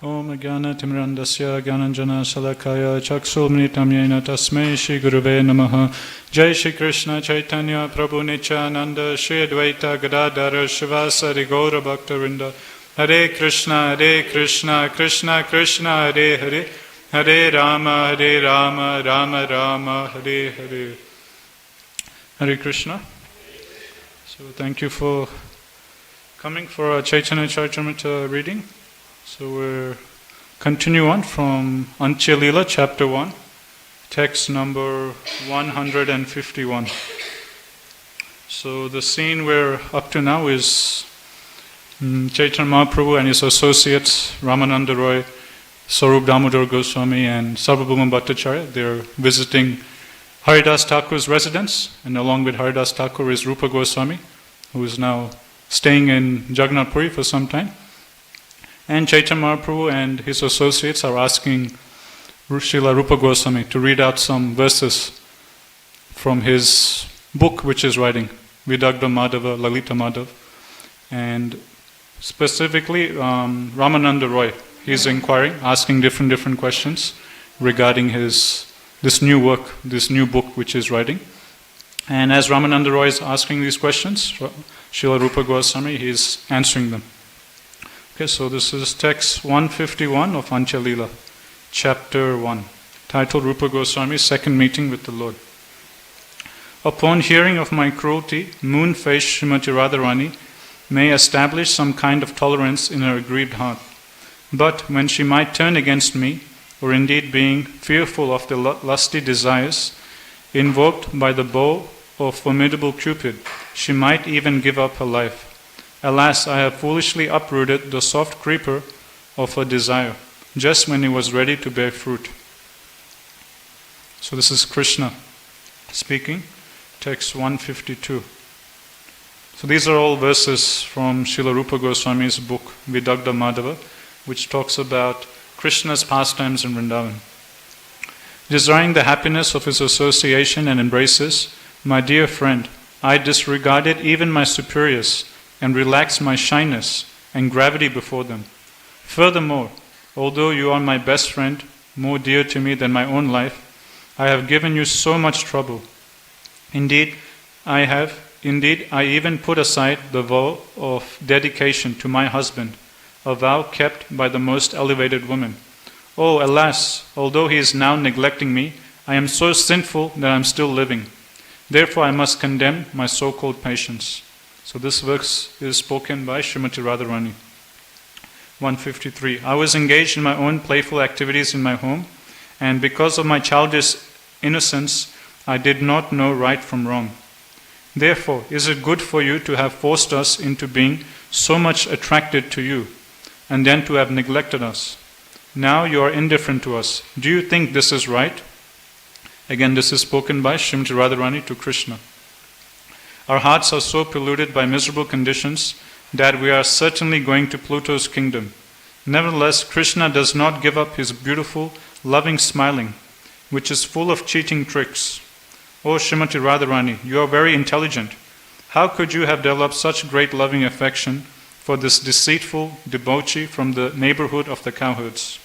Om Jnana Timirandasya Jnananjana Salakaya Chakshulmnitam Yena Tasmai Shri Guruve Namaha. Jai Shri Krishna Chaitanya Prabhu Nityananda Shri Advaita Gadadhara Shivasari Gaura Bhaktarinda. Hare Krishna Krishna Krishna Hare Hare, Hare Rama Rama Rama Hare Hare. Hare Krishna. So thank you for coming for our Caitanya Caritamrta reading. So we'll continue on from Antya chapter 1, text number 151. So the scene we're up to now is Chaitanya Mahaprabhu and his associates Ramananda Roy, Sarup Damodar Goswami and Sarvabhauma Bhattacharya. They're visiting Haridas Thakur's residence, and along with Haridas Thakur is Rupa Goswami, who is now staying in Jagannath Puri for some time. And Chaitanya Mahaprabhu and his associates are asking Srila Rupa Goswami to read out some verses from his book which is writing, Vidagdha Madhava, Lalita Madhav. And specifically, Ramananda Roy, he's inquiring, asking different questions regarding this new work, this new book which he's writing. And as Ramananda Roy is asking these questions, Srila Rupa Goswami is answering them. Okay, so this is text 151 of Antya chapter 1, titled Rupa Goswami's Second Meeting with the Lord. Upon hearing of my cruelty, moon-faced Srimati Radharani may establish some kind of tolerance in her aggrieved heart. But when she might turn against me, or indeed being fearful of the lusty desires invoked by the bow of formidable Cupid, she might even give up her life. Alas, I have foolishly uprooted the soft creeper of her desire, just when it was ready to bear fruit. So this is Krishna speaking, text 152. So these are all verses from Srila Rupa Goswami's book, Vidagdha Madhava, which talks about Krishna's pastimes in Vrindavan. Desiring the happiness of his association and embraces, my dear friend, I disregarded even my superiors and relaxed my shyness and gravity before them. Furthermore, although you are my best friend, more dear to me than my own life, I have given you so much trouble. Indeed, I even put aside the vow of dedication to my husband, a vow kept by the most elevated woman. Oh, alas, although he is now neglecting me, I am so sinful that I am still living. Therefore I must condemn my so-called patience. So this verse is spoken by Srimati Radharani. 153. I was engaged in my own playful activities in my home, and because of my childish innocence, I did not know right from wrong. Therefore, is it good for you to have forced us into being so much attracted to you, and then to have neglected us? Now you are indifferent to us. Do you think this is right? Again, this is spoken by Srimati Radharani to Krishna. Our hearts are so polluted by miserable conditions that we are certainly going to Pluto's kingdom. Nevertheless, Krishna does not give up his beautiful, loving smiling, which is full of cheating tricks. O Srimati Radharani, you are very intelligent. How could you have developed such great loving affection for this deceitful debauchee from the neighborhood of the cowherds?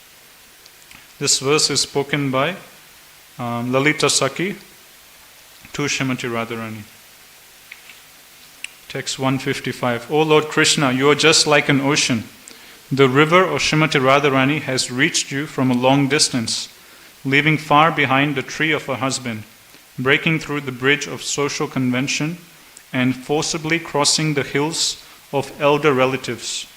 This verse is spoken by Lalita Sakhi to Srimati Radharani. Text 155. O Lord Krishna, you are just like an ocean. The river of Srimati Radharani has reached you from a long distance, leaving far behind the tree of her husband, breaking through the bridge of social convention, and forcibly crossing the hills of elder relatives.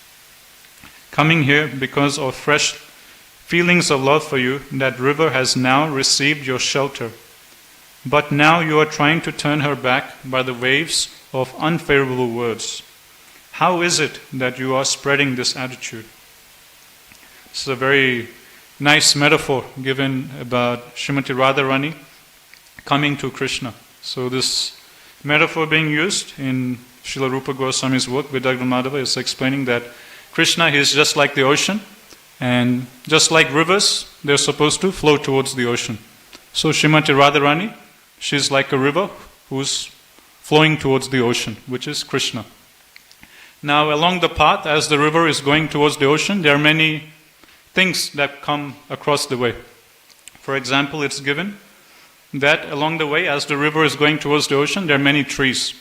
Coming here because of fresh feelings of love for you, that river has now received your shelter. But now you are trying to turn her back by the waves of unfavorable words. How is it that you are spreading this attitude? This is a very nice metaphor given about Srimati Radharani coming to Krishna. So this metaphor being used in Srila Rupa Goswami's work, Vidagdha Madhava, is explaining that Krishna is just like the ocean, and just like rivers, they're supposed to flow towards the ocean. So Srimati Radharani, she's like a river who's flowing towards the ocean, which is Krishna. Now along the path, as the river is going towards the ocean, there are many things that come across the way. For example, it's given that along the way, as the river is going towards the ocean, there are many trees.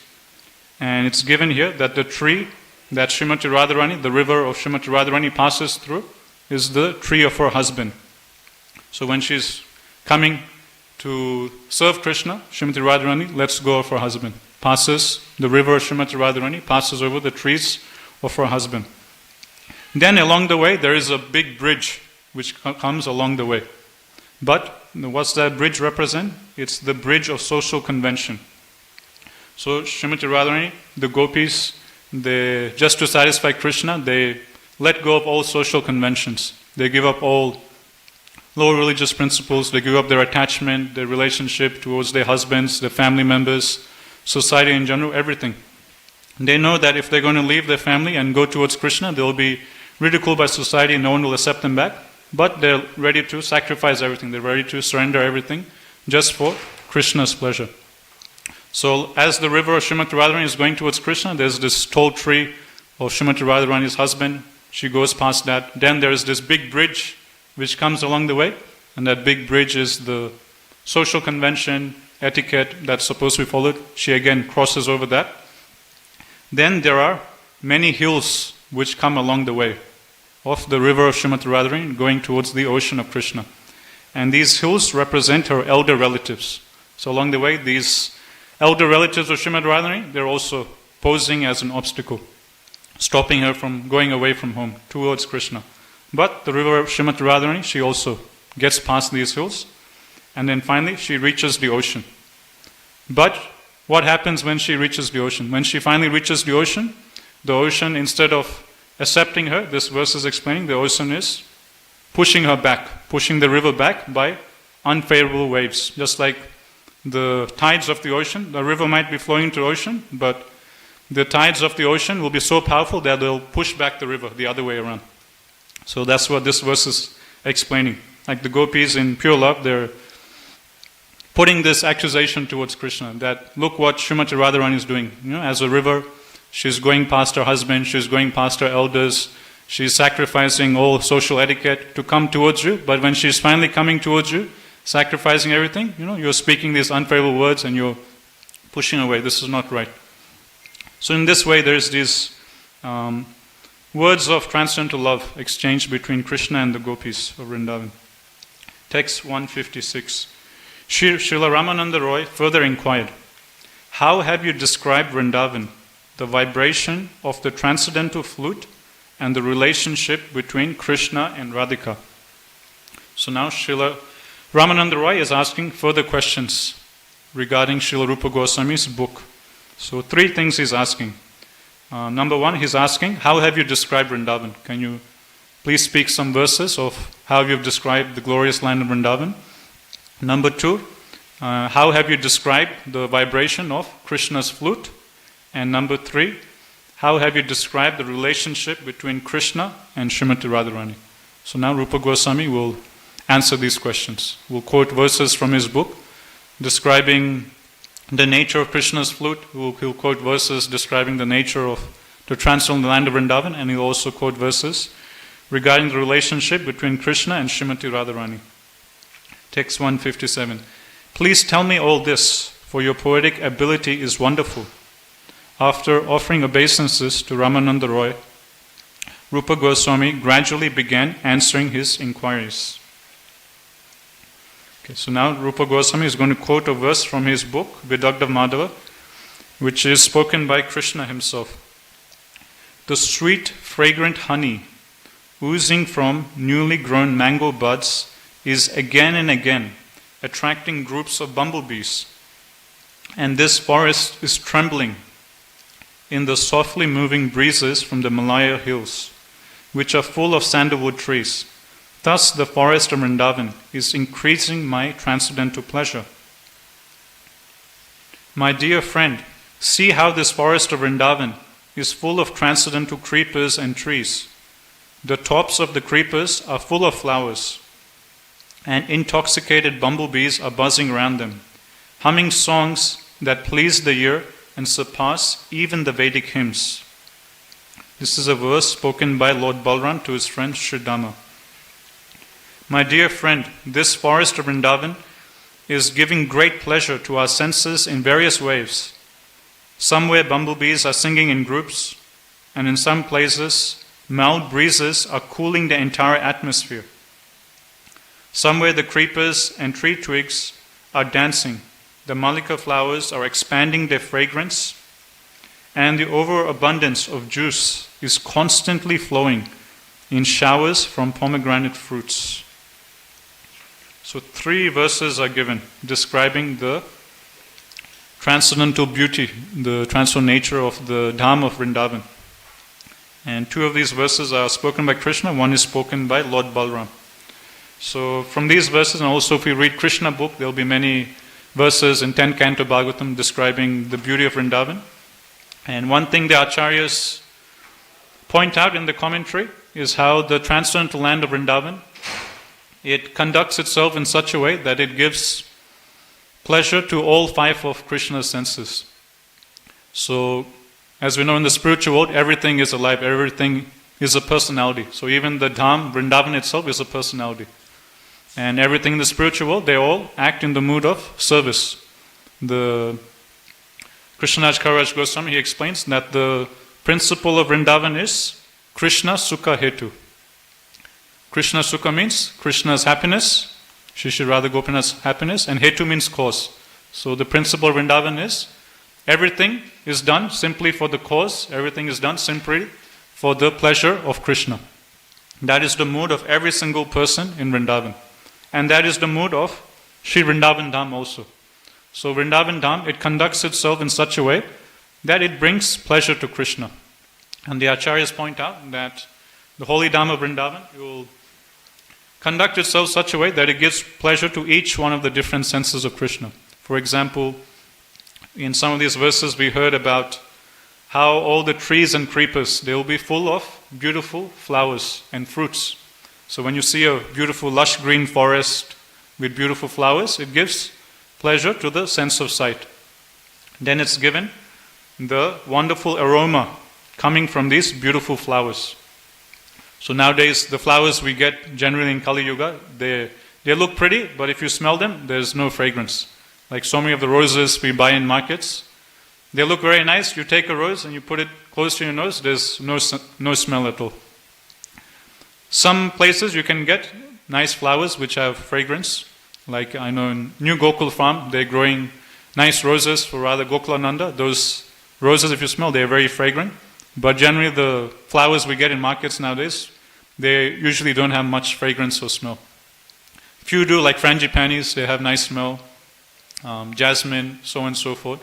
And it's given here that the tree that Srimati Radharani, the river of Srimati Radharani passes through, is the tree of her husband. So when she's coming to serve Krishna, Srimati Radharani lets go of her husband. Passes the river of Srimati Radharani, passes over the trees of her husband. Then along the way, there is a big bridge which comes along the way. But what's that bridge represent? It's the bridge of social convention. So Srimati Radharani, the gopis, they, just to satisfy Krishna, they let go of all social conventions. They give up all low religious principles. They give up their attachment, their relationship towards their husbands, their family members, society in general, everything. They know that if they're going to leave their family and go towards Krishna, they'll be ridiculed by society and no one will accept them back. But they're ready to sacrifice everything. They're ready to surrender everything just for Krishna's pleasure. So as the river of Srimati Radharani is going towards Krishna, there's this tall tree of Srimati Radharani's husband. She goes past that. Then there is this big bridge which comes along the way. And that big bridge is the social convention, etiquette that's supposed to be followed. She again crosses over that. Then there are many hills which come along the way of the river of Srimati Radharani going towards the ocean of Krishna. And these hills represent her elder relatives. So along the way, these elder relatives of Srimati Radharani, they're also posing as an obstacle, stopping her from going away from home towards Krishna. But the river of Srimati Radharani, she also gets past these hills, and then finally she reaches the ocean. But what happens when she reaches the ocean? When she finally reaches the ocean, instead of accepting her, this verse is explaining, the ocean is pushing her back, pushing the river back by unfavorable waves. Just like the tides of the ocean, the river might be flowing to the ocean, but the tides of the ocean will be so powerful that they'll push back the river the other way around. So that's what this verse is explaining. Like the gopis in pure love, they're putting this accusation towards Krishna, that look what Srimati Radharani is doing. As a river, she's going past her husband, she's going past her elders, she's sacrificing all social etiquette to come towards you, but when she's finally coming towards you, sacrificing everything, you're speaking these unfavorable words and you're pushing away. This is not right. So in this way, there's these words of transcendental love exchanged between Krishna and the gopis of Vrindavan. Text 156. Srila Ramananda Roy further inquired, how have you described Vrindavan, the vibration of the transcendental flute and the relationship between Krishna and Radhika? So now Srila Ramananda Roy is asking further questions regarding Srila Rupa Goswami's book. So 3 things he's asking. Number 1, he's asking, how have you described Vrindavan? Can you please speak some verses of how you've described the glorious land of Vrindavan? Number 2, how have you described the vibration of Krishna's flute? And number 3, how have you described the relationship between Krishna and Srimati Radharani? So now Rupa Goswami will answer these questions. We'll quote verses from his book describing the nature of Krishna's flute. He'll quote verses describing the nature of the transcendental land of Vrindavan, and he'll also quote verses regarding the relationship between Krishna and Srimati Radharani. Text 157. Please tell me all this, for your poetic ability is wonderful. After offering obeisances to Ramananda Roy, Rupa Goswami gradually began answering his inquiries. Okay, so now Rupa Goswami is going to quote a verse from his book, Vidagdha Madhava, which is spoken by Krishna himself. The sweet, fragrant honey oozing from newly grown mango buds is again and again attracting groups of bumblebees. And this forest is trembling in the softly moving breezes from the Malaya hills, which are full of sandalwood trees. Thus the forest of Vrindavan is increasing my transcendental pleasure. My dear friend, see how this forest of Vrindavan is full of transcendental creepers and trees. The tops of the creepers are full of flowers, and intoxicated bumblebees are buzzing around them, humming songs that please the ear and surpass even the Vedic hymns. This is a verse spoken by Lord Balram to his friend Sridhama. My dear friend, this forest of Vrindavan is giving great pleasure to our senses in various ways. Somewhere bumblebees are singing in groups, and in some places mild breezes are cooling the entire atmosphere. Somewhere the creepers and tree twigs are dancing, the malika flowers are expanding their fragrance, and the overabundance of juice is constantly flowing in showers from pomegranate fruits. So 3 verses are given describing the transcendental beauty, the transcendental nature of the Dham of Vrindavan. And 2 of these verses are spoken by Krishna, one is spoken by Lord Balram. So from these verses, and also if we read Krishna book, there will be many verses in 10th Canto Bhagavatam describing the beauty of Vrindavan. And one thing the Acharyas point out in the commentary is how the transcendental land of Vrindavan, it conducts itself in such a way that it gives pleasure to all 5 of Krishna's senses. So, as we know in the spiritual world, everything is alive, everything is a personality. So even the Dham, Vrindavan itself is a personality. And everything in the spiritual world, they all act in the mood of service. The Krishnaraj Kaviraj Goswami, he explains that the principle of Vrindavan is Krishna Sukha Hetu. Krishna Sukha means Krishna's happiness, Shri Radha Gopinath's happiness, and Hetu means cause. So the principle of Vrindavan is everything is done simply for the cause, everything is done simply for the pleasure of Krishna. That is the mood of every single person in Vrindavan. And that is the mood of Sri Vrindavan Dham also. So Vrindavan Dham, it conducts itself in such a way that it brings pleasure to Krishna. And the Acharyas point out that the holy Dham of Vrindavan will conduct itself such a way that it gives pleasure to each one of the different senses of Krishna. For example, in some of these verses we heard about how all the trees and creepers, they will be full of beautiful flowers and fruits. So when you see a beautiful lush green forest with beautiful flowers, it gives pleasure to the sense of sight. Then it's given the wonderful aroma coming from these beautiful flowers. So nowadays, the flowers we get generally in Kali Yuga, they look pretty, but if you smell them, there's no fragrance. Like so many of the roses we buy in markets, they look very nice. You take a rose and you put it close to your nose, there's no smell at all. Some places you can get nice flowers which have fragrance. Like I know in New Gokul Farm, they're growing nice roses for Radha Gokulananda. Those roses, if you smell, they're very fragrant. But generally the flowers we get in markets nowadays, they usually don't have much fragrance or smell. Few do, like frangipanis, they have nice smell. Jasmine, so on and so forth.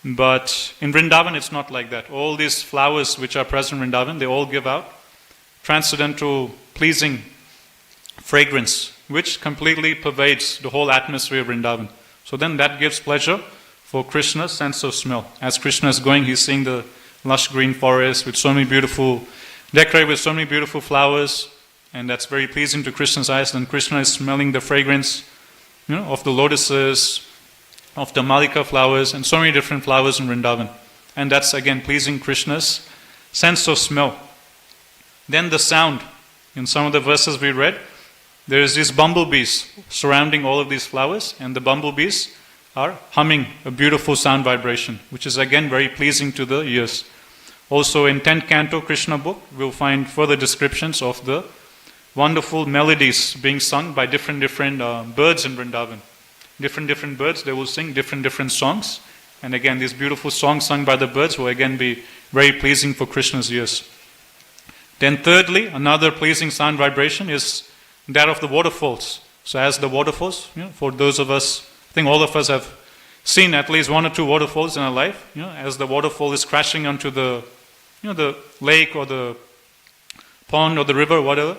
But in Vrindavan, it's not like that. All these flowers which are present in Vrindavan, they all give out transcendental, pleasing fragrance, which completely pervades the whole atmosphere of Vrindavan. So then that gives pleasure for Krishna's sense of smell. As Krishna is going, he's seeing the lush green forest with so many beautiful, decorated with so many beautiful flowers, and that's very pleasing to Krishna's eyes. Then Krishna is smelling the fragrance, of the lotuses, of the malika flowers, and so many different flowers in Vrindavan. And that's again pleasing Krishna's sense of smell. Then the sound. In some of the verses we read, there is these bumblebees surrounding all of these flowers, and the bumblebees are humming a beautiful sound vibration, which is again very pleasing to the ears. Also in 10th Canto Krishna book, we'll find further descriptions of the wonderful melodies being sung by different birds in Vrindavan. Different birds, they will sing different songs. And again, these beautiful songs sung by the birds will again be very pleasing for Krishna's ears. Then thirdly, another pleasing sound vibration is that of the waterfalls. So as the waterfalls, for those of us, I think all of us have seen at least 1 or 2 waterfalls in our life. As the waterfall is crashing onto the lake or the pond or the river, whatever,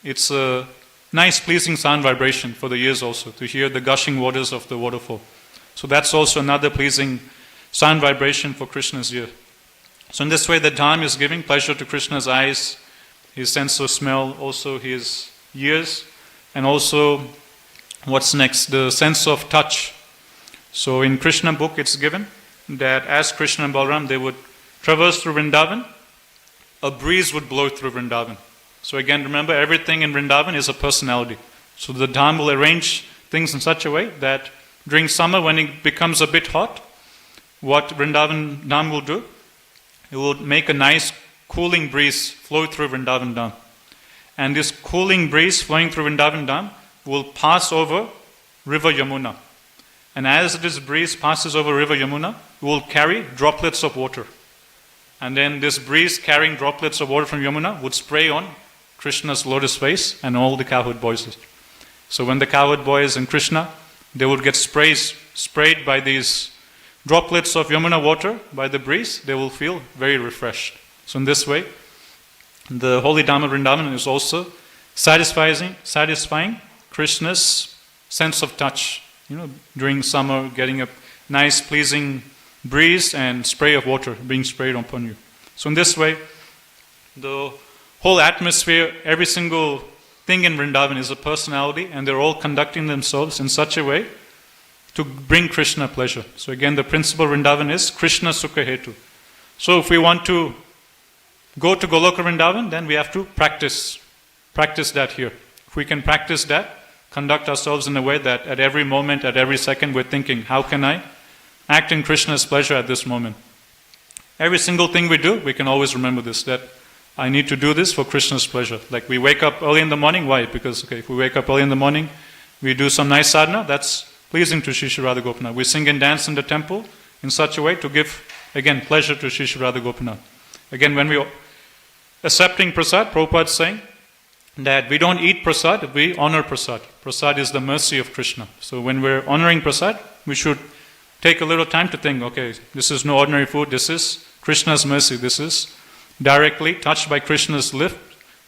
it's a nice pleasing sound vibration for the ears also, to hear the gushing waters of the waterfall. So that's also another pleasing sound vibration for Krishna's ear. So in this way the Dham is giving pleasure to Krishna's eyes, his sense of smell, also his ears, and also what's next, the sense of touch. So in Krishna book it's given that as Krishna and Balaram, they would traverse through Vrindavan, a breeze would blow through Vrindavan. So again, remember, everything in Vrindavan is a personality. So the Dham will arrange things in such a way that during summer, when it becomes a bit hot, what Vrindavan Dham will do, it will make a nice cooling breeze flow through Vrindavan Dham. And this cooling breeze flowing through Vrindavan Dham will pass over river Yamuna. And as this breeze passes over river Yamuna, it will carry droplets of water. And then this breeze carrying droplets of water from Yamuna would spray on Krishna's lotus face and all the cowherd boys. So when the cowherd boys and Krishna, they would get sprayed by these droplets of Yamuna water by the breeze, they will feel very refreshed. So in this way, the holy Dham of Vrindavan is also satisfying Krishna's sense of touch. During summer, getting a nice, pleasing breeze and spray of water being sprayed upon you. So in this way, the whole atmosphere, every single thing in Vrindavan is a personality, and they're all conducting themselves in such a way to bring Krishna pleasure. So again, the principle of Vrindavan is Krishna Sukha Hetu. So if we want to go to Goloka Vrindavan, then we have to practice that here. If we can practice that, conduct ourselves in a way that at every moment, at every second, we're thinking, how can I act in Krishna's pleasure at this moment? Every single thing we do, we can always remember this, that I need to do this for Krishna's pleasure. Like we wake up early in the morning, why? Because if we wake up early in the morning, we do some nice sadhana, that's pleasing to Shri Shri Radha Gopinath. We sing and dance in the temple in such a way to give, again, pleasure to Shri Shri Radha Gopinath. Again, when we accepting prasad, Prabhupada is saying that we don't eat prasad, we honor prasad. Prasad is the mercy of Krishna. So when we're honoring prasad, we should take a little time to think, okay, this is no ordinary food, this is Krishna's mercy, this is directly touched by Krishna's lift,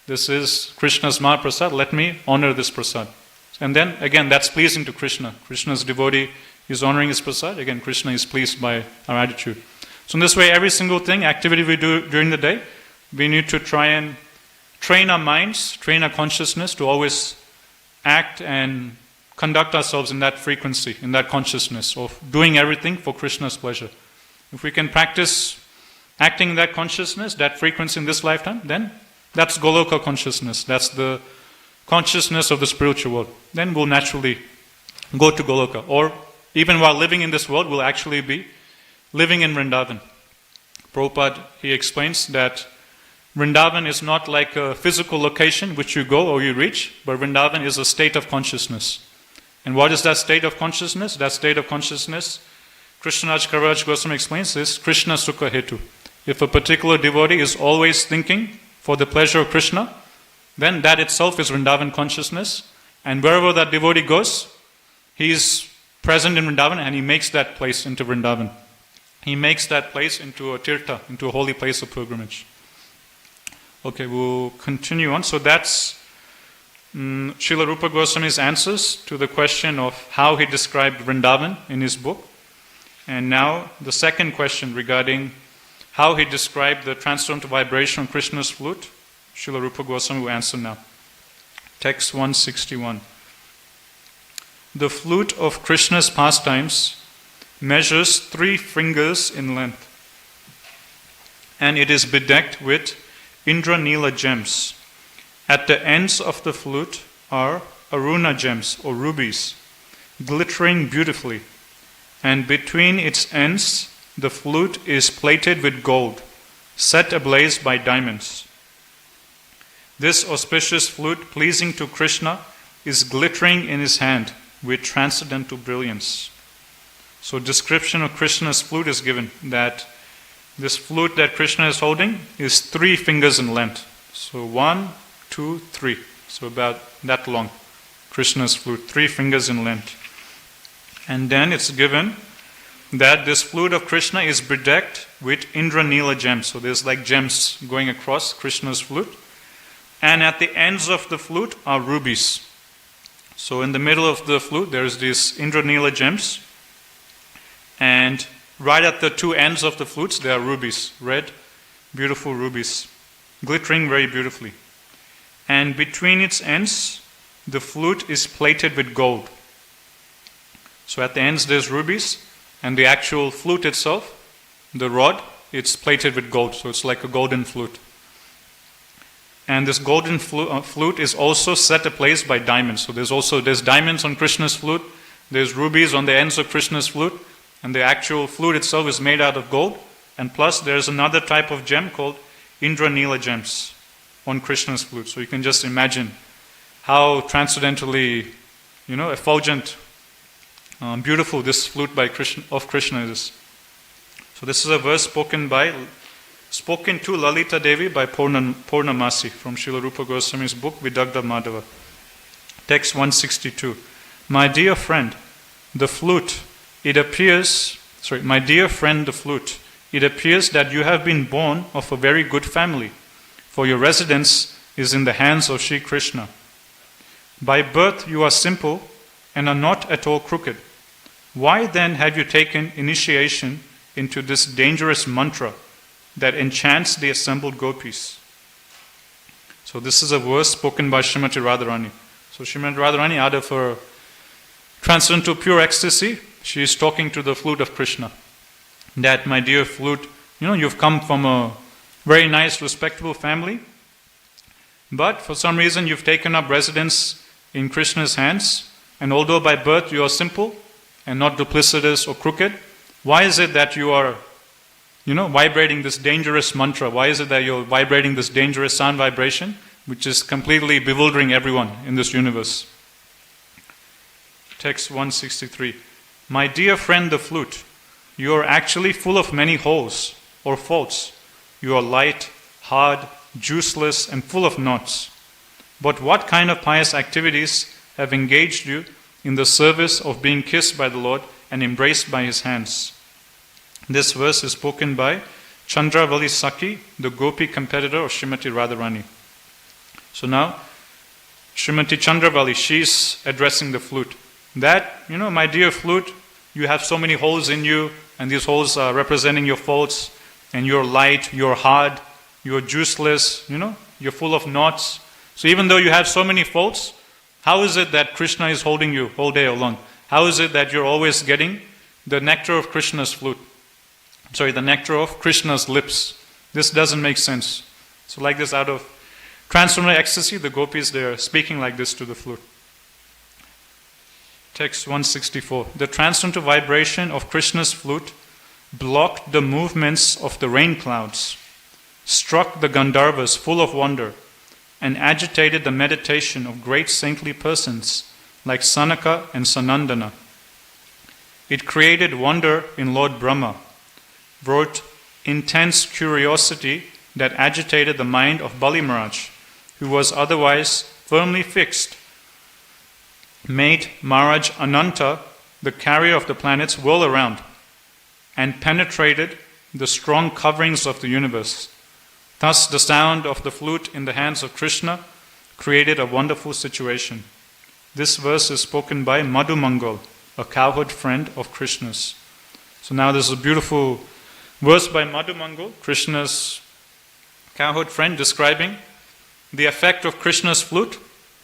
this is Krishna's Mahaprasad, let me honor this prasad. And then, again, that's pleasing to Krishna. Krishna's devotee is honoring his prasad, again, Krishna is pleased by our attitude. So in this way, every single thing, activity we do during the day, we need to try and train our minds, train our consciousness to always act and conduct ourselves in that frequency, in that consciousness of doing everything for Krishna's pleasure. If we can practice acting in that consciousness, that frequency in this lifetime, then that's Goloka consciousness. That's the consciousness of the spiritual world. Then we'll naturally go to Goloka. Or even while living in this world, we'll actually be living in Vrindavan. Prabhupada, he explains that Vrindavan is not like a physical location which you go or you reach, but Vrindavan is a state of consciousness. And what is that state of consciousness? That state of consciousness, Krishnaraj Kaviraj Goswami explains, is Krishna Sukha Hetu. If a particular devotee is always thinking for the pleasure of Krishna, then that itself is Vrindavan consciousness. And wherever that devotee goes, he is present in Vrindavan and he makes that place into Vrindavan. He makes that place into a tirtha, into a holy place of pilgrimage. Okay, we'll continue on. So that's Srila Rupa Goswami's answers to the question of how he described Vrindavan in his book. And now the second question regarding how he described the transformed vibration of Krishna's flute, Srila Rupa Goswami will answer now. Text 161. The flute of Krishna's pastimes measures 3 fingers in length, and it is bedecked with Indra-Nila gems. At the ends of the flute are Aruna gems or rubies, glittering beautifully, and between its ends the flute is plated with gold, set ablaze by diamonds. This auspicious flute, pleasing to Krishna, is glittering in his hand with transcendental brilliance. So description of Krishna's flute is given, that this flute that Krishna is holding is 3 fingers in length. So 1, 2, 3. So about that long. Krishna's flute, 3 fingers in length. And then it's given that this flute of Krishna is bedecked with Indra-Nila gems. So there's like gems going across Krishna's flute. And at the ends of the flute are rubies. So in the middle of the flute there's these Indra-Nila gems. And right at the 2 ends of the flutes there are rubies, red, beautiful rubies, glittering very beautifully. And between its ends, the flute is plated with gold. So at the ends there's rubies, and the actual flute itself, the rod, it's plated with gold. So it's like a golden flute. And this golden flute is also set ablaze by diamonds. So there's diamonds on Krishna's flute, there's rubies on the ends of Krishna's flute, and the actual flute itself is made out of gold. And plus there's another type of gem called Indranila gems on Krishna's flute. So you can just imagine how transcendently, effulgent, beautiful this flute of Krishna is. So this is a verse spoken to Lalita Devi by Purnamasi from Srila Rupa Goswami's book Vidagdha Madhava. Text 162. My dear friend, the flute, my dear friend the flute, it appears that you have been born of a very good family, for your residence is in the hands of Sri Krishna. By birth you are simple and are not at all crooked. Why then have you taken initiation into this dangerous mantra that enchants the assembled gopis? So this is a verse spoken by Srimati Radharani. So Srimati Radharani, out of her transcendental pure ecstasy, she is talking to the flute of Krishna. That, my dear flute, you've come from a very nice, respectable family, but for some reason you've taken up residence in Krishna's hands, and although by birth you are simple and not duplicitous or crooked, why is it that you are vibrating this dangerous mantra? Why is it that you're vibrating this dangerous sound vibration, which is completely bewildering everyone in this universe? Text 163. My dear friend the flute, you are actually full of many holes or faults. You are light, hard, juiceless, and full of knots. But what kind of pious activities have engaged you in the service of being kissed by the Lord and embraced by His hands? This verse is spoken by Chandravali Saki, the Gopi competitor of Srimati Radharani. So now, Srimati Chandravali, she's addressing the flute. That, my dear flute, you have so many holes in you, and these holes are representing your faults, and you're light, you're hard, you're juiceless, you're full of knots. So even though you have so many faults, how is it that Krishna is holding you all day long? How is it that you're always getting the nectar of Krishna's flute? The nectar of Krishna's lips. This doesn't make sense. So like this, out of transcendental ecstasy, the gopis, they're speaking like this to the flute. Text 164. The transcendental vibration of Krishna's flute blocked the movements of the rain clouds, struck the Gandharvas full of wonder, and agitated the meditation of great saintly persons like Sanaka and Sanandana. It created wonder in Lord Brahma, brought intense curiosity that agitated the mind of Bali Maharaj, who was otherwise firmly fixed, made Maharaj Ananta, the carrier of the planets, whirl around, and penetrated the strong coverings of the universe. Thus the sound of the flute in the hands of Krishna created a wonderful situation. This verse is spoken by Madhu Mangal, a cowherd friend of Krishna's. So now there's a beautiful verse by Madhu Mangal, Krishna's cowherd friend, describing the effect of Krishna's flute,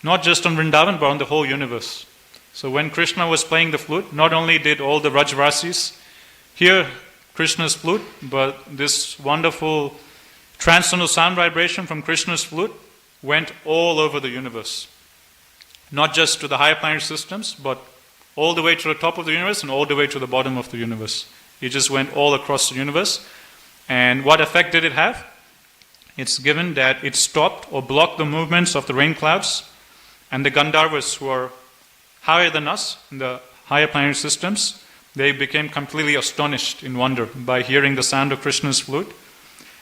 not just on Vrindavan, but on the whole universe. So when Krishna was playing the flute, not only did all the Vrajvasis hear Krishna's flute, but this wonderful transcendental sound vibration from Krishna's flute went all over the universe. Not just to the higher planetary systems, but all the way to the top of the universe and all the way to the bottom of the universe. It just went all across the universe. And what effect did it have? It's given that it stopped or blocked the movements of the rain clouds, and the Gandharvas, who are higher than us in the higher planetary systems, they became completely astonished in wonder by hearing the sound of Krishna's flute.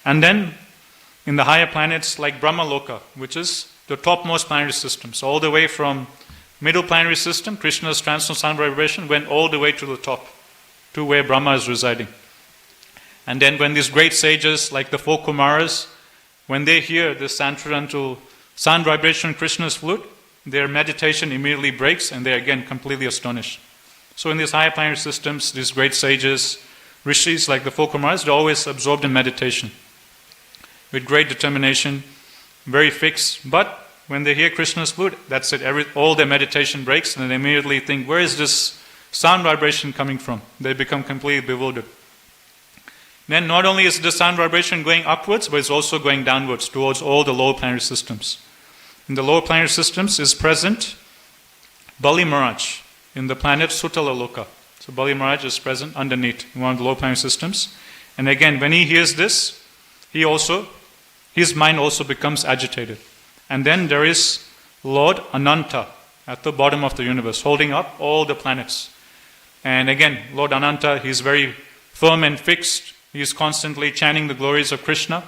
And then in the higher planets like Brahmaloka, which is the topmost planetary system, so all the way from middle planetary system, Krishna's transcendental sound vibration went all the way to the top, to where Brahma is residing. And then when these great sages like the four Kumaras, when they hear this transcendental sound vibration in Krishna's flute, their meditation immediately breaks and they are again completely astonished. So in these higher planetary systems, these great sages, rishis like the four Kumaras, they're always absorbed in meditation with great determination, very fixed. But when they hear Krishna's flute, that's it. All their meditation breaks and they immediately think, where is this sound vibration coming from? They become completely bewildered. then not only is the sound vibration going upwards, but it's also going downwards towards all the lower planetary systems. In the lower planetary systems is present Bali Maharaj in the planet Sutala Loka. So Bali Maharaj is present underneath in one of the lower planetary systems. And again, when he hears this, his mind also becomes agitated. And then there is Lord Ananta at the bottom of the universe, holding up all the planets. And again, Lord Ananta, he's very firm and fixed. He's constantly chanting the glories of Krishna.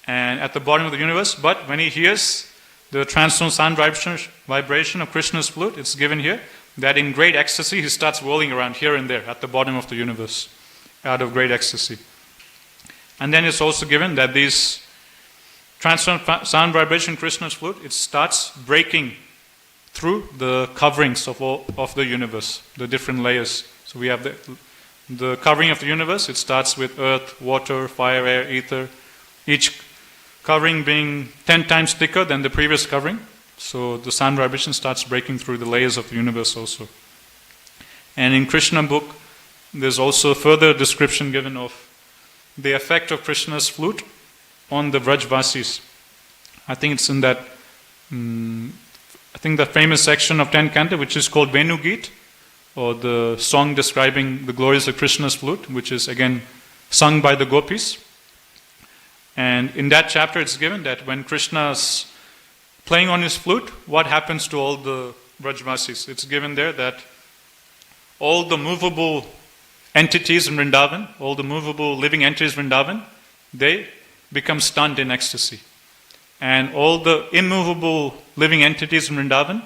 And at the bottom of the universe, but when he hears the transcendental sound vibration of Krishna's flute, it's given here, that in great ecstasy he starts whirling around here and there at the bottom of the universe, out of great ecstasy. And then it's also given that these transcendental sound vibration Krishna's flute, it starts breaking through the coverings of the universe, the different layers. So we have the covering of the universe. It starts with earth, water, fire, air, ether, each covering being 10 times thicker than the previous covering. So the sound vibration starts breaking through the layers of the universe also. And in Krishna book, there's also further description given of the effect of Krishna's flute on the Vrajvasis. I think it's in that, the famous section of 10th canto, which is called Venugit, or the song describing the glories of Krishna's flute, which is again sung by the gopis. And in that chapter it's given that when Krishna's playing on his flute, what happens to all the Vrajvasis? It's given there that all the movable entities in Vrindavan, all the movable living entities in Vrindavan, they become stunned in ecstasy. And all the immovable living entities in Vrindavan,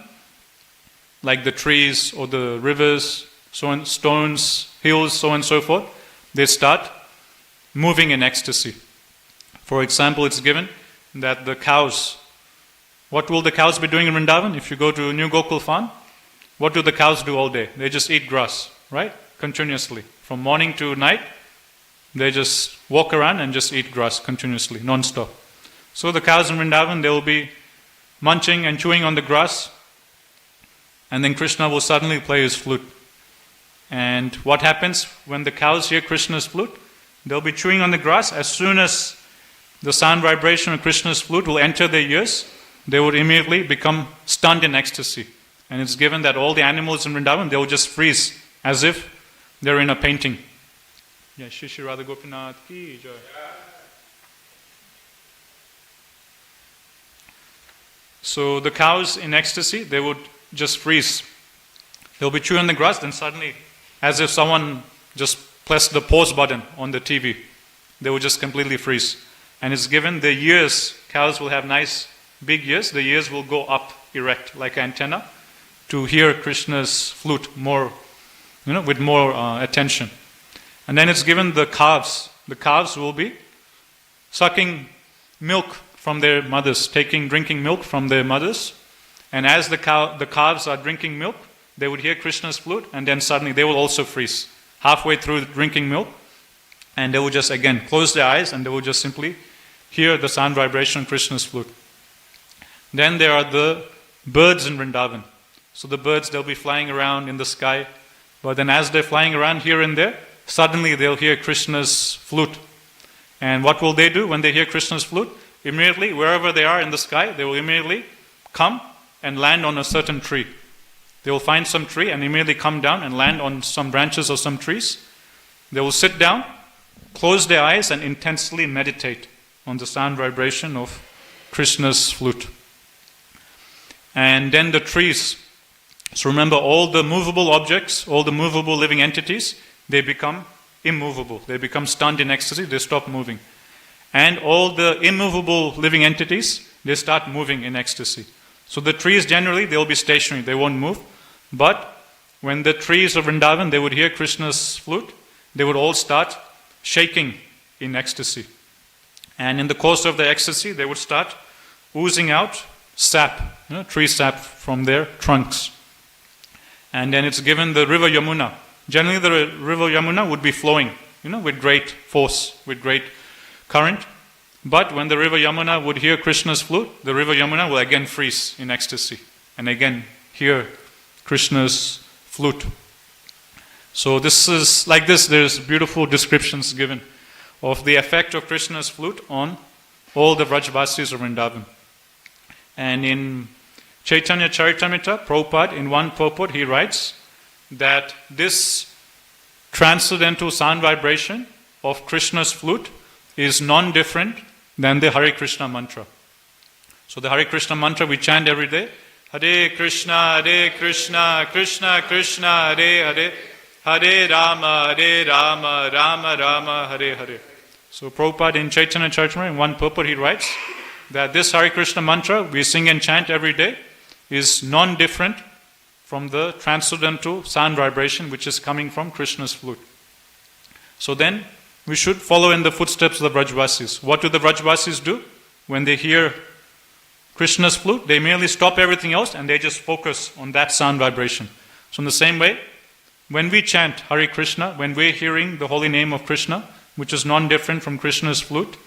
like the trees or the rivers, so on, stones, hills, so on and so forth, they start moving in ecstasy. For example, it's given that the cows, what will the cows be doing in Vrindavan? If you go to New Gokul Farm, what do the cows do all day? They just eat grass, right? Continuously. From morning to night, they just walk around and just eat grass continuously, non-stop. So the cows in Vrindavan, they will be munching and chewing on the grass, and then Krishna will suddenly play his flute. And what happens when the cows hear Krishna's flute? They'll be chewing on the grass. As soon as the sound vibration of Krishna's flute will enter their ears, they would immediately become stunned in ecstasy. And it's given that all the animals in Vrindavan, they will just freeze as if they're in a painting. Yeah, Shishi Radha Gopinath ki jai. So the cows in ecstasy, they would just freeze. They'll be chewing the grass, then suddenly, as if someone just pressed the pause button on the TV, they would just completely freeze. And it's given the ears, cows will have nice big ears, the ears will go up erect like an antenna to hear Krishna's flute more, with more attention. And then it's given the calves. The calves will be sucking milk from their mothers, drinking milk from their mothers. And as the calves are drinking milk, they would hear Krishna's flute, and then suddenly they will also freeze halfway through drinking milk, and they will just again close their eyes and they will just simply hear the sound vibration of Krishna's flute. Then there are the birds in Vrindavan. So the birds, they'll be flying around in the sky, but then as they're flying around here and there, suddenly they'll hear Krishna's flute. And what will they do when they hear Krishna's flute? Immediately, wherever they are in the sky, they will immediately come and land on a certain tree. They will find some tree and immediately come down and land on some branches of some trees. They will sit down, close their eyes, and intensely meditate on the sound vibration of Krishna's flute. And then the trees. So remember, all the movable objects, all the movable living entities, they become immovable. They become stunned in ecstasy, they stop moving. And all the immovable living entities, they start moving in ecstasy. So the trees generally, they'll be stationary, they won't move. But when the trees of Vrindavan, they would hear Krishna's flute, they would all start shaking in ecstasy. And in the course of the ecstasy, they would start oozing out sap, tree sap from their trunks. And then it's given the river Yamuna. Generally the river Yamuna would be flowing, with great force, with great current. But when the river Yamuna would hear Krishna's flute, the river Yamuna will again freeze in ecstasy and again hear Krishna's flute. So this is like this, there's beautiful descriptions given of the effect of Krishna's flute on all the Vrajvasis of Vrindavan. And in Caitanya Caritamrta, Prabhupada, in one purport, he writes that this transcendental sound vibration of Krishna's flute is non-different than the Hare Krishna mantra. So the Hare Krishna mantra we chant every day, Hare Krishna, Krishna Krishna, Hare Hare, Hare Rama, Rama Rama, Hare Hare. So Prabhupada in Caitanya Caritamrta, in one purport, he writes that this Hare Krishna mantra we sing and chant every day is non-different from the transcendental sound vibration which is coming from Krishna's flute. So then, we should follow in the footsteps of the Vrajvasis. What do the Vrajvasis do? When they hear Krishna's flute, they merely stop everything else and they just focus on that sound vibration. So in the same way, when we chant Hare Krishna, when we're hearing the holy name of Krishna, which is non-different from Krishna's flute,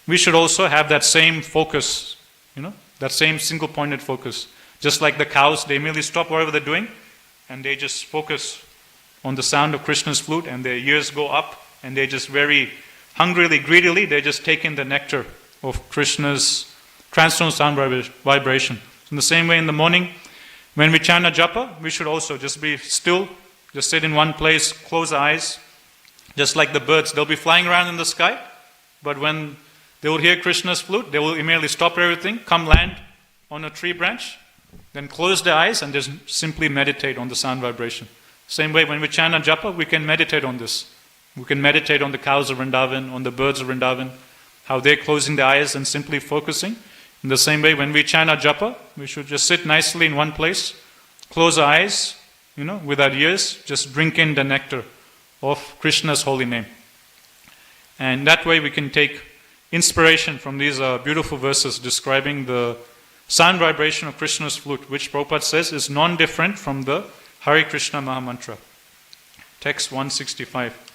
we should also have that same focus, that same single-pointed focus. Just like the cows, they merely stop whatever they're doing and they just focus on the sound of Krishna's flute and their ears go up and they just very hungrily, greedily, they just take in the nectar of Krishna's transcendental sound vibration. In the same way in the morning, when we chant a japa, we should also just be still, just sit in one place, close our eyes, just like the birds. They'll be flying around in the sky, but when they will hear Krishna's flute, they will immediately stop everything, come land on a tree branch, then close their eyes and just simply meditate on the sound vibration. Same way, when we chant a japa, we can meditate on this. We can meditate on the cows of Vrindavan, on the birds of Vrindavan, how they're closing their eyes and simply focusing. In the same way, when we chant a japa, we should just sit nicely in one place, close our eyes, with our ears, just drink in the nectar of Krishna's holy name. And that way we can take inspiration from these beautiful verses describing the sound vibration of Krishna's flute, which Prabhupada says is non-different from the Hare Krishna Mahamantra. Text 165.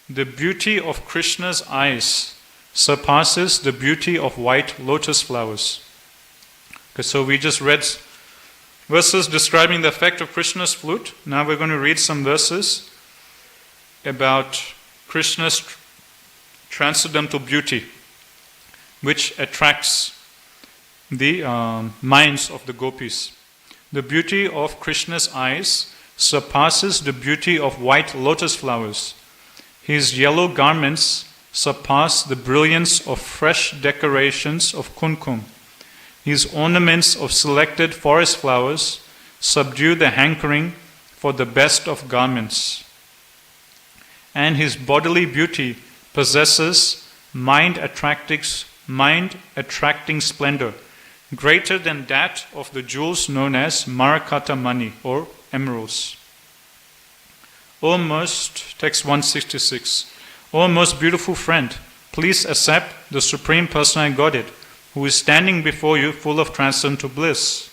The beauty of Krishna's eyes surpasses the beauty of white lotus flowers. Okay, so we just read verses describing the effect of Krishna's flute. Now we're going to read some verses about Krishna's transcendental beauty, which attracts the minds of the gopis. The beauty of Krishna's eyes surpasses the beauty of white lotus flowers. His yellow garments surpass the brilliance of fresh decorations of kumkum. His ornaments of selected forest flowers subdue the hankering for the best of garments. And his bodily beauty possesses mind-attracting splendor, greater than that of the jewels known as Marakata Mani or emeralds. Text 166. O most beautiful friend, please accept the Supreme Personality Godhead, who is standing before you full of transcendental bliss.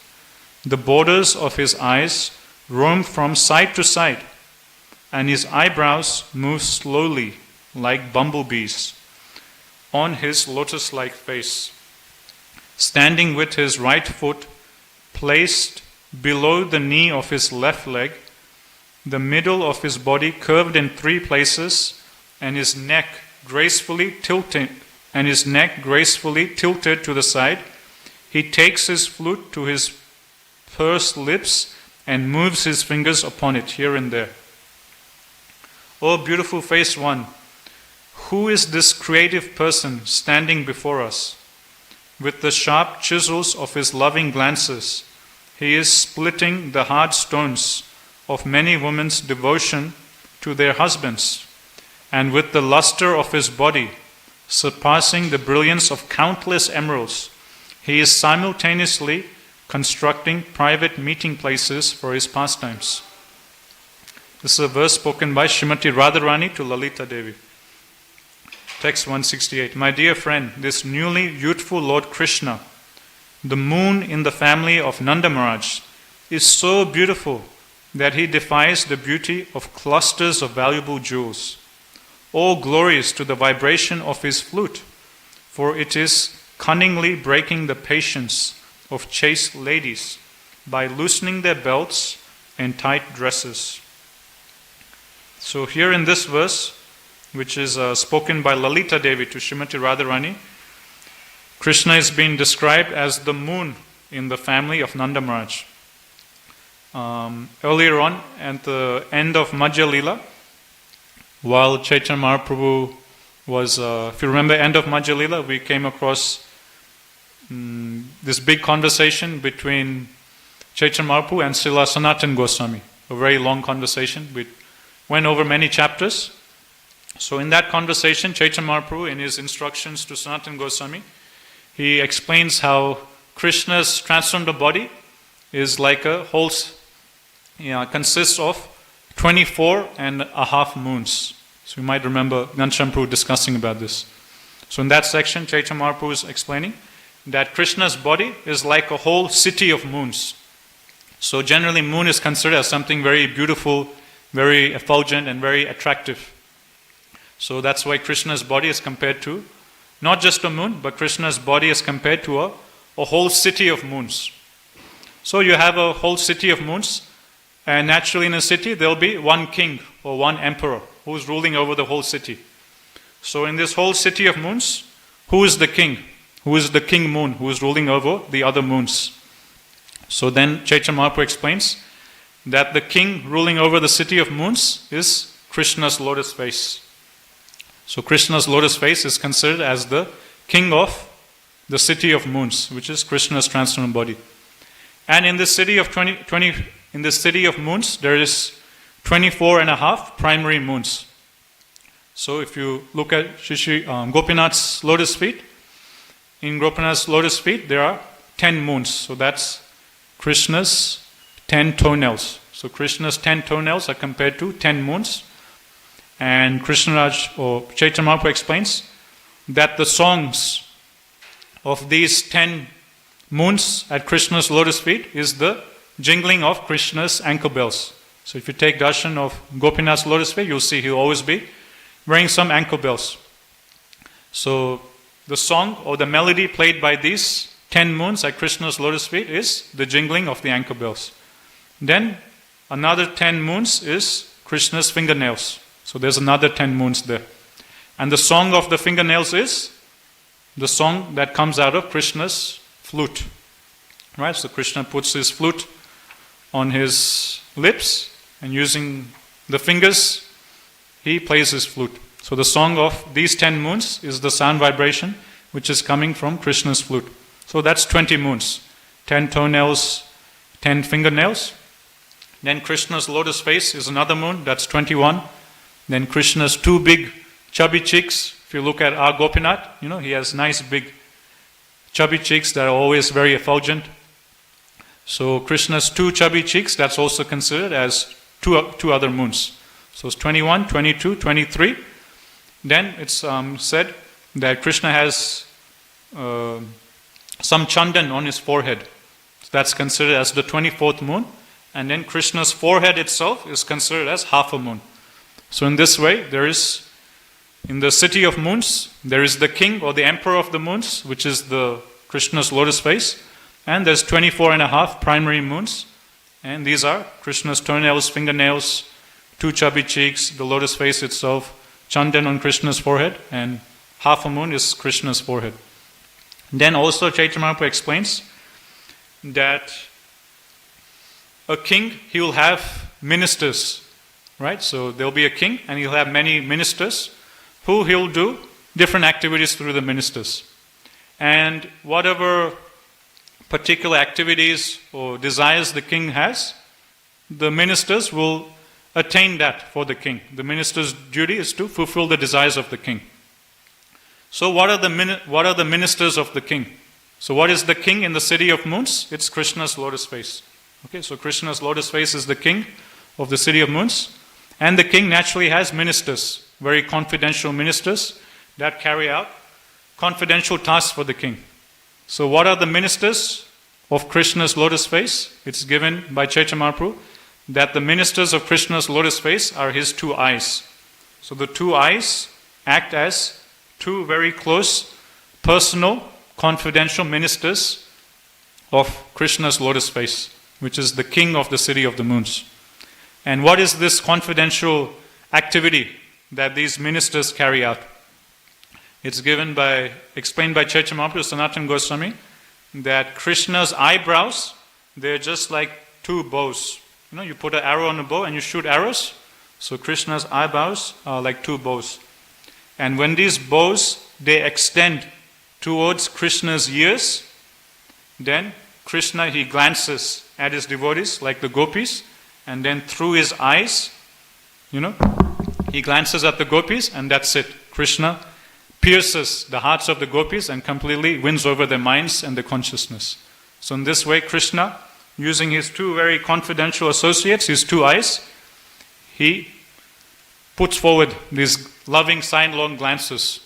The borders of his eyes roam from side to side, and his eyebrows move slowly like bumblebees on his lotus-like face. Standing with his right foot placed below the knee of his left leg, the middle of his body curved in 3 places, and his neck gracefully tilted to the side, he takes his flute to his pursed lips and moves his fingers upon it here and there. O beautiful faced one, who is this creative person standing before us? With the sharp chisels of his loving glances, he is splitting the hard stones of many women's devotion to their husbands, and with the luster of his body, surpassing the brilliance of countless emeralds, he is simultaneously constructing private meeting places for his pastimes. This is a verse spoken by Srimati Radharani to Lalita Devi. Text 168. My dear friend, this newly youthful Lord Krishna, the moon in the family of Nanda Maharaj, is so beautiful that he defies the beauty of clusters of valuable jewels. All glories to the vibration of his flute, for it is cunningly breaking the patience of chaste ladies by loosening their belts and tight dresses. So here in this verse, which is spoken by Lalita Devi to Srimati Radharani, Krishna is being described as the moon in the family of Nanda Maharaj. Earlier on, at the end of Madhya Lila, while Chaitanya Mahaprabhu was, if you remember, end of Madhya Lila, we came across this big conversation between Chaitanya Mahaprabhu and Srila Sanatana Goswami. A very long conversation. We went over many chapters. So in that conversation, Chaitanya Mahaprabhu, in his instructions to Sanatana Goswami, he explains how Krishna's transcendental body is like a whole, consists of 24.5 moons. So you might remember Ghanshyam Prabhu discussing about this. So in that section, Chaitanya Mahaprabhu is explaining that Krishna's body is like a whole city of moons. So generally, moon is considered as something very beautiful, very effulgent, and very attractive. So that's why Krishna's body is compared to not just a moon, but Krishna's body is compared to a whole city of moons. So you have a whole city of moons, and naturally in a city there will be one king or one emperor who is ruling over the whole city. So in this whole city of moons, who is the king? Who is the king moon who is ruling over the other moons? So then Chaitanya Mahaprabhu explains that the king ruling over the city of moons is Krishna's lotus face. So Krishna's lotus face is considered as the king of the city of moons, which is Krishna's transcendental body. And in this city of in this city of moons, there is 24.5 primary moons. So if you look at Gopinath's lotus feet, in Gopinath's lotus feet there are 10 moons. So that's Krishna's 10 toenails. So Krishna's 10 toenails are compared to 10 moons. And Krishnaraj or Chaitanya Mahaprabhu explains that the songs of these 10 moons at Krishna's lotus feet is the jingling of Krishna's ankle bells. So if you take darshan of Gopinath's lotus feet, you'll see he'll always be wearing some ankle bells. So the song or the melody played by these 10 moons at Krishna's lotus feet is the jingling of the ankle bells. Then another 10 moons is Krishna's fingernails. So there's another 10 moons there. And the song of the fingernails is the song that comes out of Krishna's flute. Right? So Krishna puts his flute on his lips and using the fingers, he plays his flute. So the song of these 10 moons is the sound vibration which is coming from Krishna's flute. So that's 20 moons. 10 toenails, 10 fingernails. Then Krishna's lotus face is another moon, that's 21. Then Krishna's 2 big chubby cheeks. If you look at our Gopinath, he has nice big chubby cheeks that are always very effulgent. So Krishna's 2 chubby cheeks, that's also considered as two other moons. So it's 21, 22, 23. Then it's said that Krishna has some chandan on his forehead. So that's considered as the 24th moon. And then Krishna's forehead itself is considered as half a moon. So in this way, there is, in the city of moons, there is the king or the emperor of the moons, which is the Krishna's lotus face. And there's 24.5 primary moons. And these are Krishna's toenails, fingernails, 2 chubby cheeks, the lotus face itself, chandan on Krishna's forehead, and half a moon is Krishna's forehead. Then also Chaitanya Mahaprabhu explains that a king, he will have ministers, right? So there will be a king and he'll have many ministers who he'll do different activities through the ministers. And whatever particular activities or desires the king has, the ministers will attain that for the king. The minister's duty is to fulfill the desires of the king. So what are the ministers of the king? So what is the king in the city of moons? It's Krishna's lotus face. Okay, so Krishna's lotus face is the king of the city of moons. And the king naturally has ministers, very confidential ministers that carry out confidential tasks for the king. So what are the ministers of Krishna's lotus face? It's given by Chaitanya Mahaprabhu that the ministers of Krishna's lotus face are his 2 eyes. So the 2 eyes act as 2 very close, personal, confidential ministers of Krishna's lotus face, which is the king of the city of the moons. And what is this confidential activity that these ministers carry out. It's explained by Chaitanya Mahaprabhu Sanatana Goswami that Krishna's eyebrows, they're just like two bows. You put an arrow on a bow and you shoot arrows. So Krishna's eyebrows are like two bows. And when these bows, they extend towards Krishna's ears, then Krishna, he glances at his devotees like the gopis, and then through his eyes, he glances at the gopis, and that's it. Krishna pierces the hearts of the gopis and completely wins over their minds and their consciousness. So in this way, Krishna, using his two very confidential associates, his two eyes, he puts forward these loving sidelong glances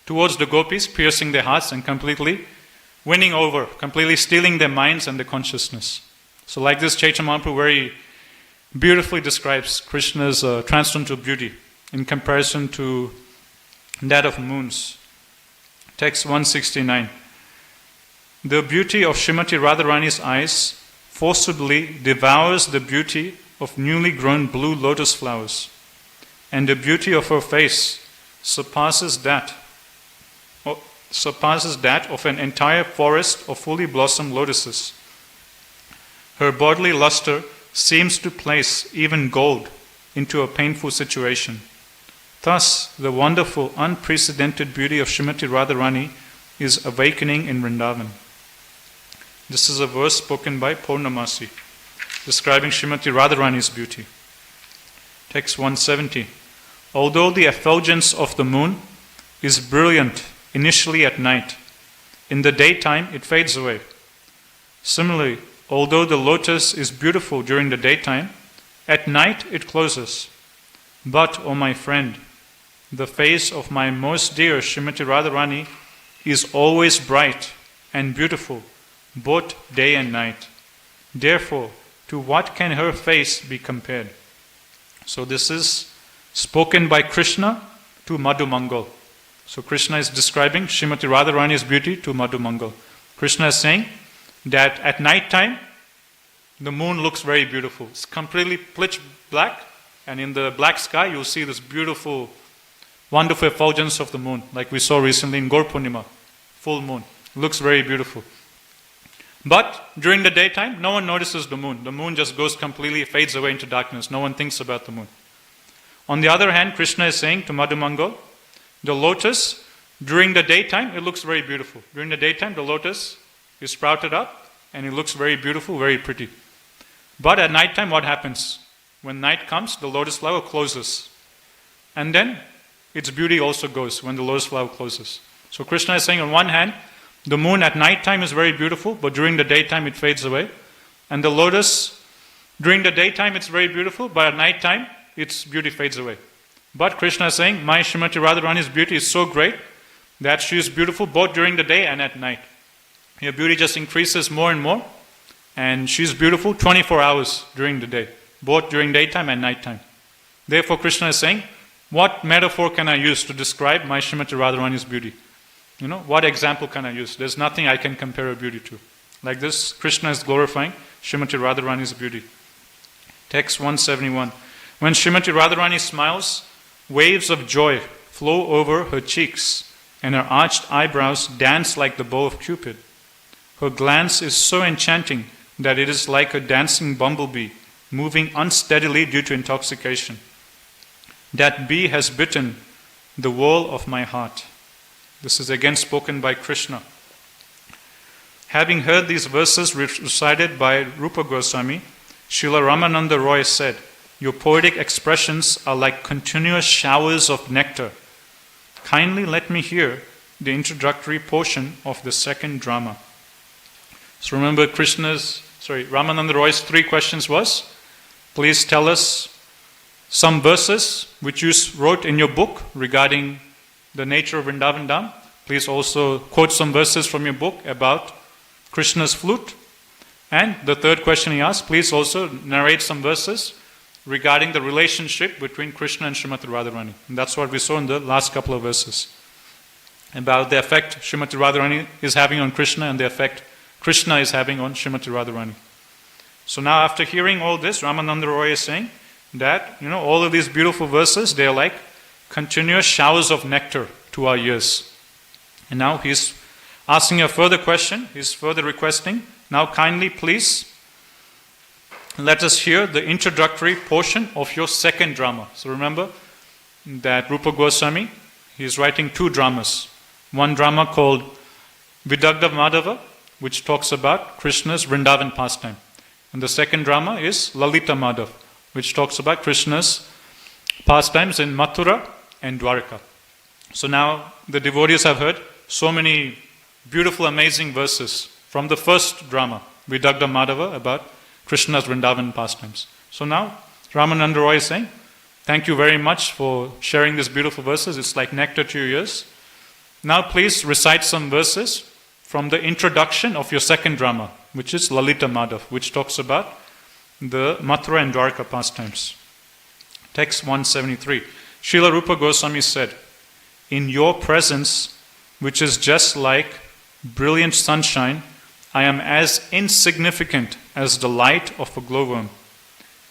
towards the gopis, piercing their hearts and completely winning over, completely stealing their minds and their consciousness. So like this, Chaitanya Mahaprabhu very beautifully describes Krishna's transcendental beauty in comparison to that of moons. Text 169. The beauty of Srimati Radharani's eyes forcibly devours the beauty of newly grown blue lotus flowers, and the beauty of her face surpasses that of an entire forest of fully blossomed lotuses. Her bodily luster seems to place even gold into a painful situation. Thus, the wonderful, unprecedented beauty of Srimati Radharani is awakening in Vrindavan. This is a verse spoken by Purnamasi, describing Srimati Radharani's beauty. Text 170. Although the effulgence of the moon is brilliant initially at night, in the daytime it fades away. Similarly, although the lotus is beautiful during the daytime, at night it closes. But, O my friend, the face of my most dear Srimati Radharani is always bright and beautiful, both day and night. Therefore, to what can her face be compared? So this is spoken by Krishna to Madhumangal. So Krishna is describing Srimati Radharani's beauty to Madhumangal. Krishna is saying that at night time, the moon looks very beautiful. It's completely pitch black, and in the black sky, you'll see this beautiful, wonderful effulgence of the moon, like we saw recently in Gaur Purnima, full moon. It looks very beautiful. But during the daytime, no one notices the moon. The moon just goes completely, fades away into darkness. No one thinks about the moon. On the other hand, Krishna is saying to Madhumangal, the lotus, during the daytime, it looks very beautiful. During the daytime, the lotus is sprouted up and it looks very beautiful, very pretty. But at night time, what happens? When night comes, the lotus flower closes. And then its beauty also goes when the lotus flower closes. So Krishna is saying on one hand, the moon at night time is very beautiful, but during the daytime it fades away. And the lotus, during the daytime it's very beautiful, but at night time its beauty fades away. But Krishna is saying, my Srimati Radharani's beauty is so great that she is beautiful both during the day and at night. Her beauty just increases more and more, and she is beautiful 24 hours during the day, both during daytime and nighttime. Therefore Krishna is saying, what metaphor can I use to describe my Srimati Radharani's beauty? What example can I use? There's nothing I can compare her beauty to. Like this, Krishna is glorifying Srimati Radharani's beauty. Text 171. When Srimati Radharani smiles, waves of joy flow over her cheeks, and her arched eyebrows dance like the bow of Cupid. Her glance is so enchanting that it is like a dancing bumblebee, moving unsteadily due to intoxication. That bee has bitten the wall of my heart. This is again spoken by Krishna. Having heard these verses recited by Rupa Goswami, Srila Ramananda Roy said, your poetic expressions are like continuous showers of nectar. Kindly let me hear the introductory portion of the second drama. So remember Ramananda Roy's 3 questions was, please tell us some verses which you wrote in your book regarding the nature of Vrindavan Dham. Please also quote some verses from your book about Krishna's flute. And the third question he asked, please also narrate some verses regarding the relationship between Krishna and Srimati Radharani. And that's what we saw in the last couple of verses, about the effect Srimati Radharani is having on Krishna and the effect Krishna is having on Srimati Radharani. So now after hearing all this, Ramananda Roy is saying that, all of these beautiful verses, they are like continuous showers of nectar to our ears. And now he's asking a further question, he's further requesting, now kindly please let us hear the introductory portion of your second drama. So remember that Rupa Goswami, he's writing 2 dramas. One drama called Vidagdha Madhava, which talks about Krishna's Vrindavan pastime. And the second drama is Lalita Madhav, which talks about Krishna's pastimes in Mathura and Dwarka. So now the devotees have heard so many beautiful, amazing verses from the first drama, Vidagdha Madhava, about Krishna's Vrindavan pastimes. So now Ramananda Roy is saying, thank you very much for sharing these beautiful verses. It's like nectar to your ears. Now please recite some verses from the introduction of your second drama, which is Lalita Madhav, which talks about the Mathura and Dwarka pastimes. Text 173. Srila Rupa Goswami said, in your presence, which is just like brilliant sunshine, I am as insignificant as the light of a glowworm.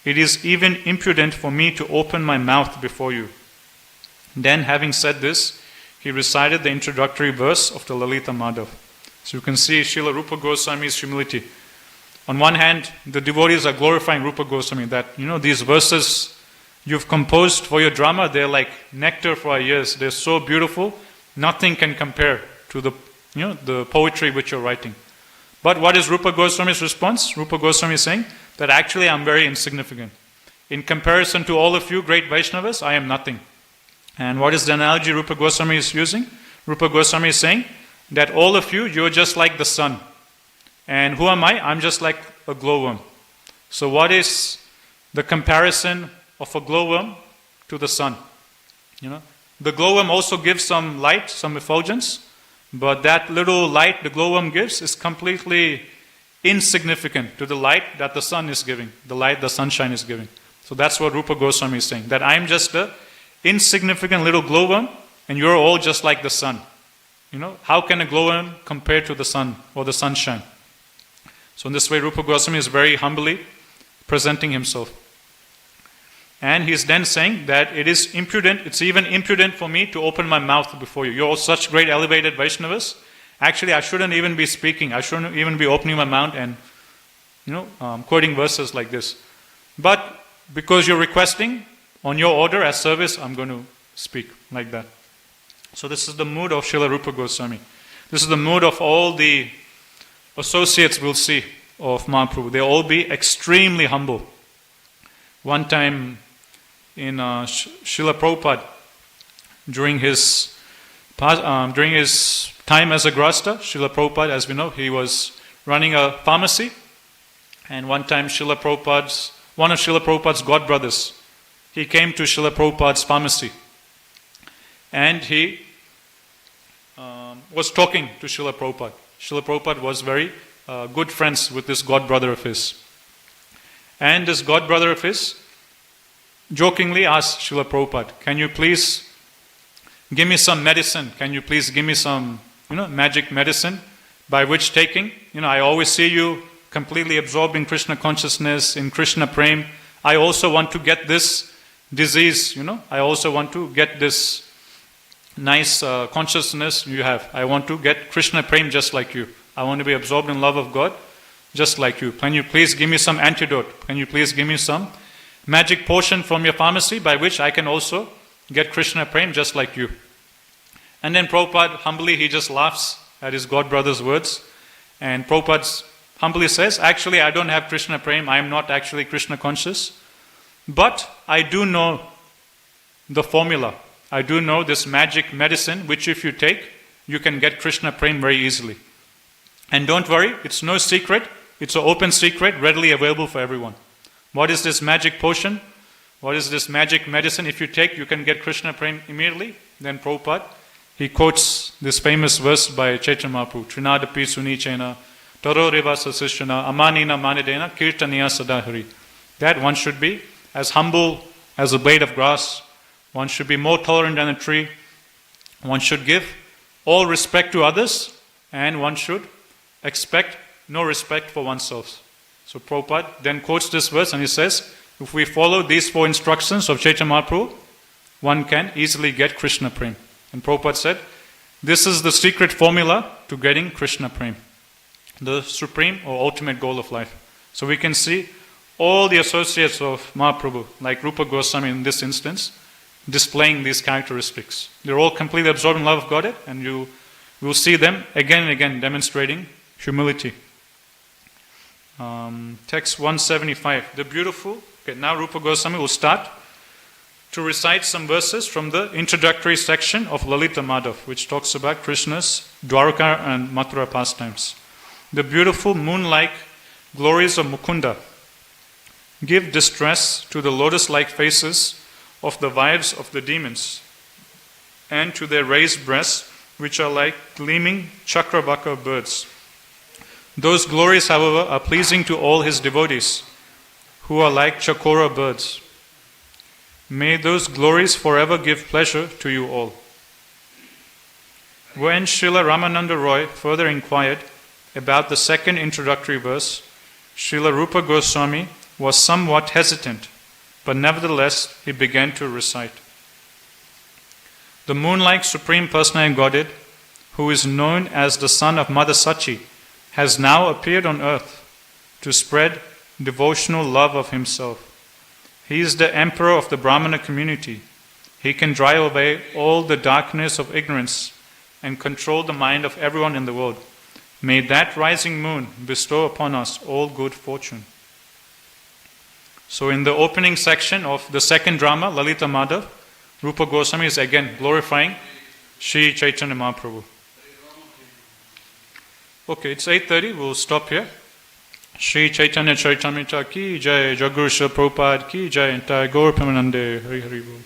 It is even impudent for me to open my mouth before you. Then, having said this, he recited the introductory verse of the Lalita Madhav. So you can see Srila Rupa Goswami's humility. On one hand, the devotees are glorifying Rupa Goswami, that, these verses you've composed for your drama, they're like nectar for our ears. They're so beautiful, nothing can compare to the poetry which you're writing. But what is Rupa Goswami's response? Rupa Goswami is saying that actually I'm very insignificant. In comparison to all of you great Vaishnavas, I am nothing. And what is the analogy Rupa Goswami is using? Rupa Goswami is saying that all of you, you're just like the sun. And who am I? I'm just like a glowworm. So what is the comparison of a glowworm to the sun? The glowworm also gives some light, some effulgence, but that little light the glowworm gives is completely insignificant to the light that the sun is giving, the light the sunshine is giving. So that's what Rupa Goswami is saying, that I'm just a insignificant little glowworm and you're all just like the sun. How can a glowworm compare to the sun or the sunshine? So in this way, Rupa Goswami is very humbly presenting himself. And he's then saying that it's even impudent for me to open my mouth before you. You're all such great elevated Vaishnavas. Actually, I shouldn't even be speaking. I shouldn't even be opening my mouth and, quoting verses like this. But because you're requesting, on your order as service, I'm going to speak like that. So this is the mood of Srila Rupa Goswami. This is the mood of all the associates we'll see of Mahaprabhu. They'll all be extremely humble. One time in Srila Prabhupada, during his time as a grasta, Srila Prabhupada, as we know, he was running a pharmacy, and one time one of Srila Prabhupada's godbrothers, he came to Srila Prabhupada's pharmacy, and he was talking to Srila Prabhupada. Srila Prabhupada was very good friends with this godbrother of his. And this godbrother of his jokingly asked Srila Prabhupada, can you please give me some medicine? Can you please give me some, magic medicine by which taking? I always see you completely absorbed in Krishna consciousness, in Krishna prem. I also want to get this disease, I also want to get this nice consciousness you have. I want to get Krishna prem just like you. I want to be absorbed in love of God just like you. Can you please give me some antidote? Can you please give me some magic potion from your pharmacy by which I can also get Krishna prem just like you? And then Prabhupada humbly, he just laughs at his godbrother's words. And Prabhupada humbly says, actually I don't have Krishna prem, I am not actually Krishna conscious. But I do know the formula. I do know this magic medicine which if you take, you can get Krishna prem very easily. And don't worry, it's no secret. It's an open secret, readily available for everyone. What is this magic potion? What is this magic medicine? If you take, you can get Krishna prem immediately. Then Prabhupada, he quotes this famous verse by Chaitanya Mahaprabhu, Trinadapi Sunichena, Taro Reva Sasishana, Amanina Manidena, Kirtaniya Sadahari. That one should be as humble as a blade of grass. One should be more tolerant than a tree. One should give all respect to others, and one should expect no respect for oneself. So Prabhupada then quotes this verse and he says, if we follow these 4 instructions of Chaitanya Mahaprabhu, one can easily get Krishna Prem. And Prabhupada said, this is the secret formula to getting Krishna Prem, the supreme or ultimate goal of life. So we can see all the associates of Mahaprabhu, like Rupa Goswami in this instance, displaying these characteristics. They're all completely absorbed in love of Godhead, and you will see them again and again demonstrating humility. Text 175. The beautiful. Okay, now Rupa Goswami will start to recite some verses from the introductory section of Lalita Madhav, which talks about Krishna's Dwarka and Mathura pastimes. The beautiful moon-like glories of Mukunda give distress to the lotus-like faces of the wives of the demons, and to their raised breasts, which are like gleaming chakravaka birds. Those glories, however, are pleasing to all his devotees, who are like chakora birds. May those glories forever give pleasure to you all. When Srila Ramananda Roy further inquired about the second introductory verse, Srila Rupa Goswami was somewhat hesitant, but nevertheless he began to recite. The moon-like Supreme Personality Godhead, who is known as the son of Mother Sachi, has now appeared on earth to spread devotional love of himself. He is the emperor of the Brahmana community. He can drive away all the darkness of ignorance and control the mind of everyone in the world. May that rising moon bestow upon us all good fortune. So in the opening section of the second drama, Lalita Madhav, Rupa Goswami is again glorifying Sri Chaitanya Mahaprabhu. Okay, it's 8:30, we'll stop here. Sri Caitanya Caritamrta ki jai, Jaguru Srila Prabhupada ki jai, entire Gaur Premanande, Hari Hari Bol.